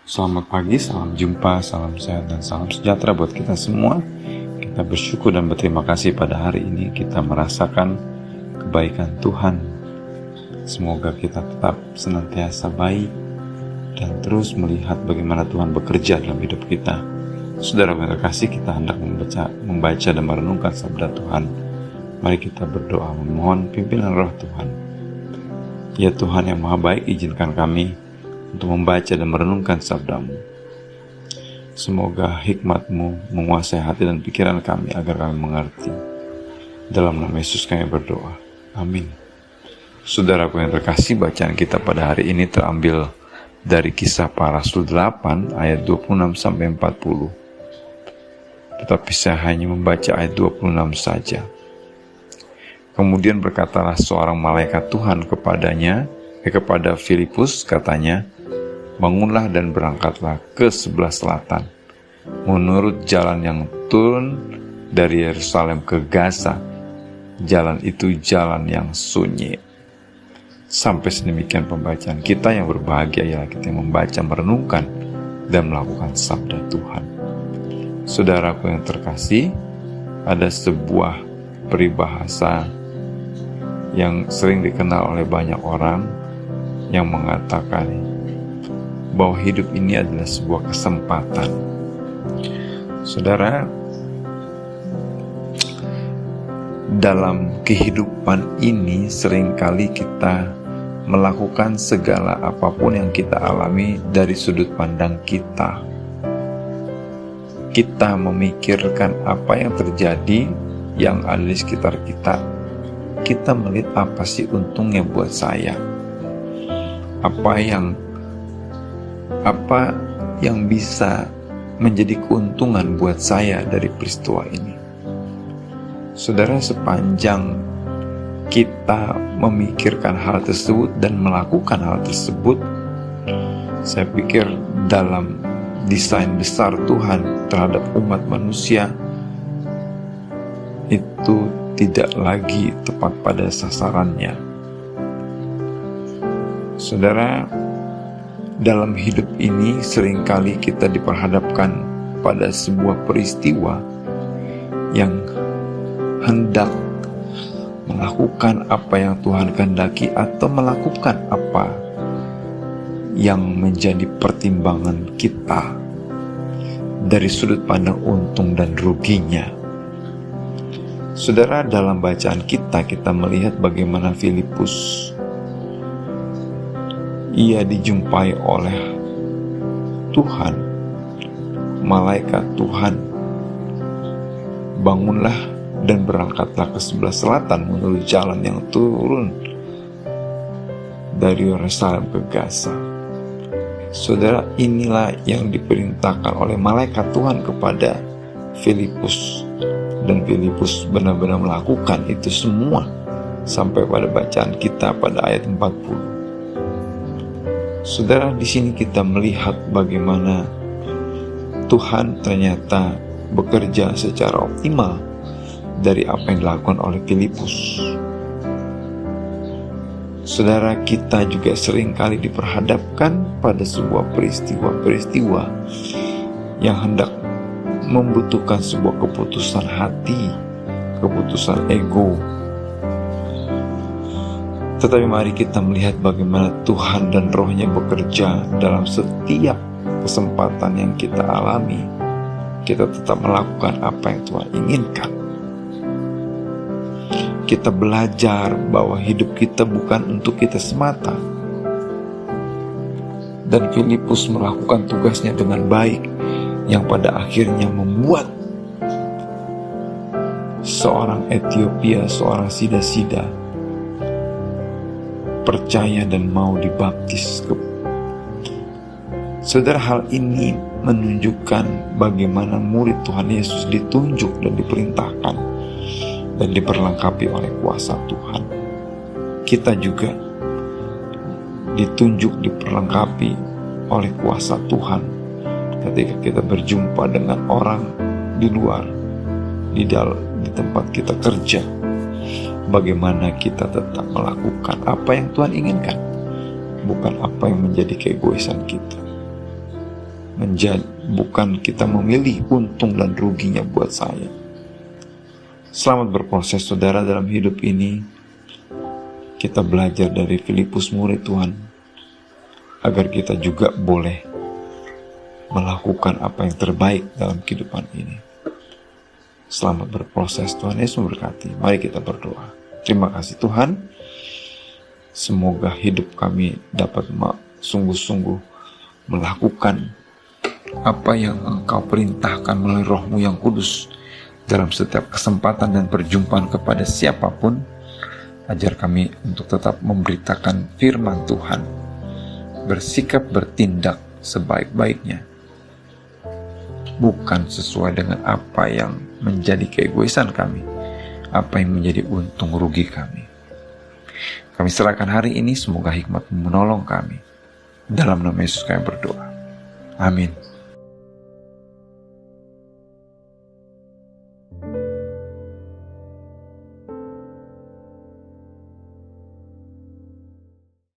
Selamat pagi, salam jumpa, salam sehat dan salam sejahtera buat kita semua. Kita bersyukur dan berterima kasih pada hari ini kita merasakan kebaikan Tuhan. Semoga kita tetap senantiasa baik dan terus melihat bagaimana Tuhan bekerja dalam hidup kita. Saudara yang terkasih, kita hendak membaca dan merenungkan sabda Tuhan. Mari kita berdoa memohon pimpinan roh Tuhan. Ya Tuhan yang maha baik, izinkan kami untuk membaca dan merenungkan sabda-Mu. Semoga hikmat-Mu menguasai hati dan pikiran kami agar kami mengerti. Dalam nama Yesus kami berdoa. Amin. Saudaraku yang terkasih, bacaan kita pada hari ini terambil dari Kisah Para Rasul 8 ayat 26-40. Tetapi saya hanya membaca ayat 26 saja. Kemudian berkatalah seorang malaikat Tuhan kepada Filipus, katanya, bangunlah dan berangkatlah ke sebelah selatan, menurut jalan yang turun dari Yerusalem ke Gaza. Jalan itu jalan yang sunyi. Sampai sedemikian pembacaan kita. Yang berbahagia ialah kita yang membaca, merenungkan, dan melakukan sabda Tuhan. Saudaraku yang terkasih, ada sebuah peribahasa yang sering dikenal oleh banyak orang yang mengatakan bahwa hidup ini adalah sebuah kesempatan. Saudara, dalam kehidupan ini seringkali kita melakukan segala apapun yang kita alami dari sudut pandang kita. Kita memikirkan apa yang terjadi, yang ada di sekitar kita. Kita melihat apa sih untungnya buat saya? Apa yang bisa menjadi keuntungan buat saya dari peristiwa ini. Saudara, sepanjang kita memikirkan hal tersebut dan melakukan hal tersebut, saya pikir dalam desain besar Tuhan terhadap umat manusia itu tidak lagi tepat pada sasarannya. Saudara, dalam hidup ini seringkali kita diperhadapkan pada sebuah peristiwa yang hendak melakukan apa yang Tuhan kehendaki atau melakukan apa yang menjadi pertimbangan kita dari sudut pandang untung dan ruginya. Saudara, dalam bacaan kita melihat bagaimana Filipus ia dijumpai oleh Tuhan, malaikat Tuhan. Bangunlah dan berangkatlah ke sebelah selatan menurut jalan yang turun dari Yerusalem ke Gaza. Saudara, inilah yang diperintahkan oleh malaikat Tuhan kepada Filipus, dan Filipus benar-benar melakukan itu semua sampai pada bacaan kita pada ayat 40. Saudara, di sini kita melihat bagaimana Tuhan ternyata bekerja secara optimal dari apa yang dilakukan oleh Filipus. Saudara, kita juga seringkali diperhadapkan pada sebuah peristiwa-peristiwa yang hendak membutuhkan sebuah keputusan hati, keputusan ego. Tetapi mari kita melihat bagaimana Tuhan dan Roh-Nya bekerja dalam setiap kesempatan yang kita alami. Kita tetap melakukan apa yang Tuhan inginkan. Kita belajar bahwa hidup kita bukan untuk kita semata. Dan Filipus melakukan tugasnya dengan baik, yang pada akhirnya membuat seorang Ethiopia, seorang sida-sida percaya dan mau dibaptis. Saudara, hal ini menunjukkan bagaimana murid Tuhan Yesus ditunjuk dan diperintahkan dan diperlengkapi oleh kuasa Tuhan. Kita juga ditunjuk, diperlengkapi oleh kuasa Tuhan ketika kita berjumpa dengan orang di luar, di tempat kita kerja. Bagaimana kita tetap melakukan apa yang Tuhan inginkan, bukan apa yang menjadi keegoisan kita. bukan kita memilih untung dan ruginya buat saya. Selamat berproses saudara dalam hidup ini. Kita belajar dari Filipus murid Tuhan, agar kita juga boleh melakukan apa yang terbaik dalam kehidupan ini. Selamat berproses, Tuhan Yesus memberkati. Mari kita berdoa. Terima kasih Tuhan. Semoga hidup kami dapat sungguh-sungguh melakukan apa yang Engkau perintahkan melalui Roh-Mu yang kudus dalam setiap kesempatan dan perjumpaan kepada siapapun. Ajar kami untuk tetap memberitakan firman Tuhan, bersikap bertindak sebaik-baiknya, bukan sesuai dengan apa yang menjadi keegoisan kami, apa yang menjadi untung rugi kami. Kami serahkan hari ini, semoga hikmat menolong kami. Dalam nama Yesus kami berdoa. Amin.